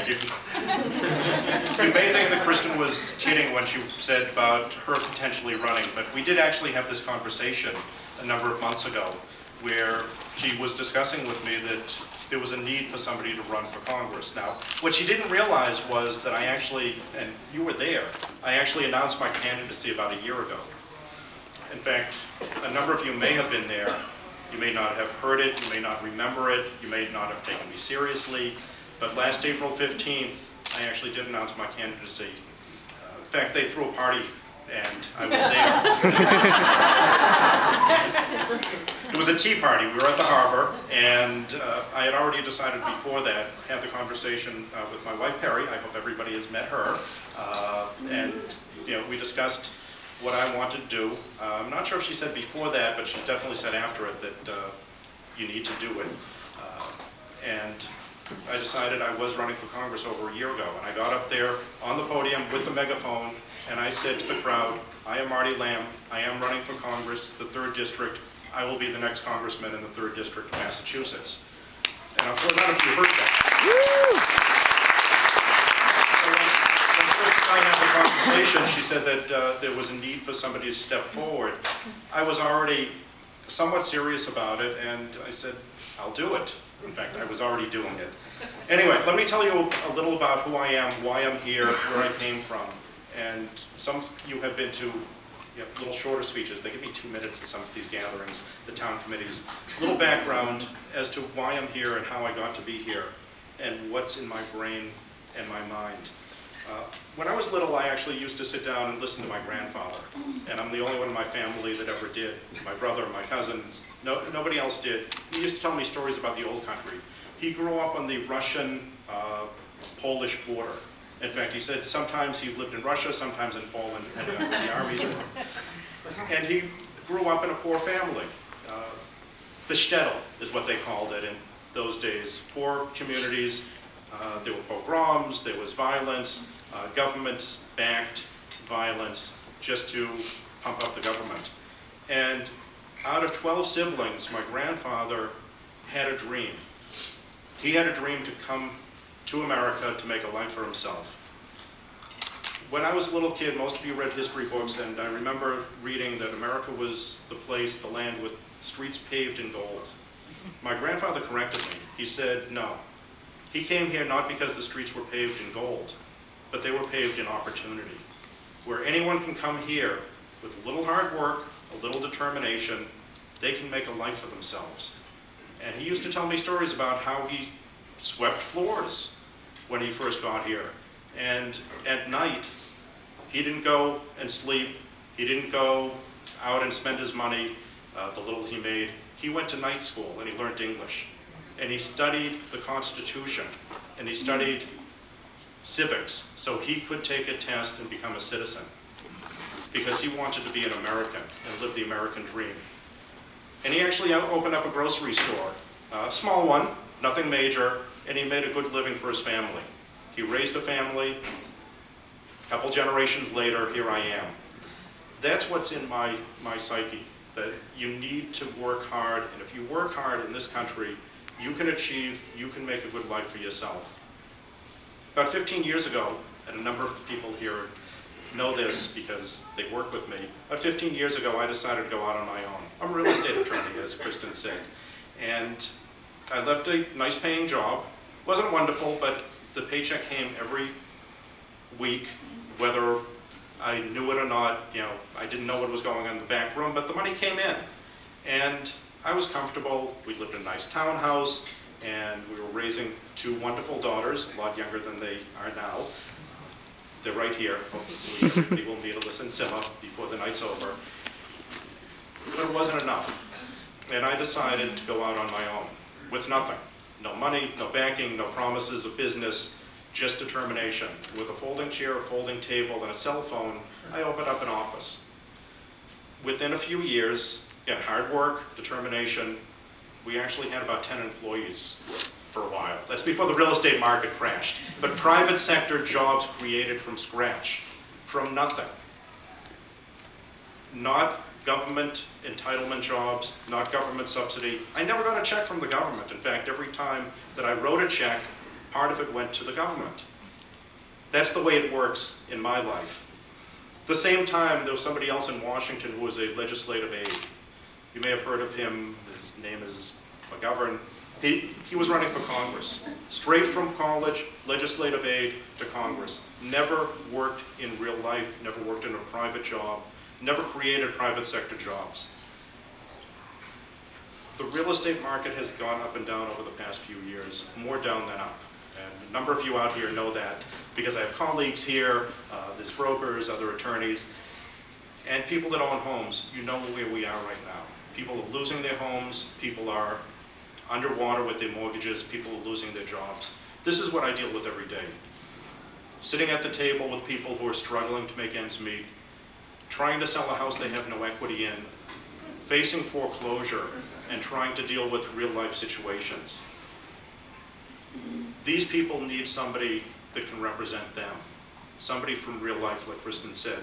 you. You may think that Kristen was kidding when she said about her potentially running, but we did actually have this conversation a number of months ago where she was discussing with me that there was a need for somebody to run for Congress. Now, what she didn't realize was that I actually, and you were there, I actually announced my candidacy about a year ago. In fact, a number of you may have been there. You may not have heard it, you may not remember it, you may not have taken me seriously, but last April 15th, I actually did announce my candidacy. In fact, they threw a party and I was there. It was a tea party. We were at the harbor, and I had already decided before that, had the conversation with my wife, Perry. I hope everybody has met her. And we discussed what I wanted to do. I'm not sure if she said before that, but she's definitely said after it that you need to do it. And I decided I was running for Congress over a year ago, and I got up there on the podium with the megaphone, and I said to the crowd, I am Marty Lamb, I am running for Congress, the 3rd District. I will be the next congressman in the 3rd District of Massachusetts. And I'm sure none of you heard that. So when Kristen and I had the conversation, she said that there was a need for somebody to step forward. I was already somewhat serious about it, and I said, I'll do it. In fact, I was already doing it. Anyway, let me tell you a little about who I am, why I'm here, where I came from. And some of you have been to little shorter speeches. They give me 2 minutes at some of these gatherings, the town committees. A little background as to why I'm here and how I got to be here, and what's in my brain and my mind. When I was little, I actually used to sit down and listen to my grandfather. And I'm the only one in my family that ever did. My brother, my cousins, nobody else did. He used to tell me stories about the old country. He grew up on the Russian-Polish border. In fact, he said sometimes he lived in Russia, sometimes in Poland, depending on where the armies were. And he grew up in a poor family. The shtetl is what they called it in those days. Poor communities. There were pogroms, there was violence, government-backed violence just to pump up the government. And out of 12 siblings, my grandfather had a dream. He had a dream to come to America to make a life for himself. When I was a little kid, most of you read history books, and I remember reading that America was the place, the land with streets paved in gold. My grandfather corrected me. He said, no. He came here not because the streets were paved in gold, but they were paved in opportunity, where anyone can come here with a little hard work, a little determination, they can make a life for themselves. And he used to tell me stories about how he swept floors when he first got here. And at night, he didn't go and sleep. He didn't go out and spend his money, the little he made. He went to night school and he learned English. And he studied the Constitution, and he studied civics, so he could take a test and become a citizen, because he wanted to be an American and live the American dream. And he actually opened up a grocery store, a small one, nothing major, and he made a good living for his family. He raised a family. A couple generations later, here I am. That's what's in my psyche, that you need to work hard, and if you work hard in this country, you can achieve, you can make a good life for yourself. About 15 years ago, and a number of the people here know this because they work with me, about 15 years ago I decided to go out on my own. I'm a real estate attorney, as Kristen said. And I left a nice paying job. Wasn't wonderful, but the paycheck came every week, whether I knew it or not. I didn't know what was going on in the back room, but the money came in. And I was comfortable. We lived in a nice townhouse, and we were raising 2 wonderful daughters, a lot younger than they are now. They're right here. Hopefully everybody will meet Alyssa and Sima before the night's over. But it wasn't enough. And I decided to go out on my own, with nothing. No money, no banking, no promises of business, just determination. With a folding chair, a folding table, and a cell phone, I opened up an office. Within a few years, again, hard work, determination, we actually had about 10 employees for a while. That's before the real estate market crashed. But private sector jobs created from scratch, from nothing. Not government entitlement jobs, not government subsidy. I never got a check from the government. In fact, every time that I wrote a check, part of it went to the government. That's the way it works in my life. At the same time, there was somebody else in Washington who was a legislative aide. You may have heard of him. His name is McGovern. He was running for Congress. Straight from college, legislative aide to Congress. Never worked in real life, never worked in a private job, never created private sector jobs. The real estate market has gone up and down over the past few years, more down than up. And a number of you out here know that because I have colleagues here, there's brokers, other attorneys, and people that own homes. You know where we are right now. People are losing their homes, people are underwater with their mortgages, people are losing their jobs. This is what I deal with every day. Sitting at the table with people who are struggling to make ends meet, trying to sell a house they have no equity in, facing foreclosure, and trying to deal with real life situations. These people need somebody that can represent them. Somebody from real life, like Kristen said.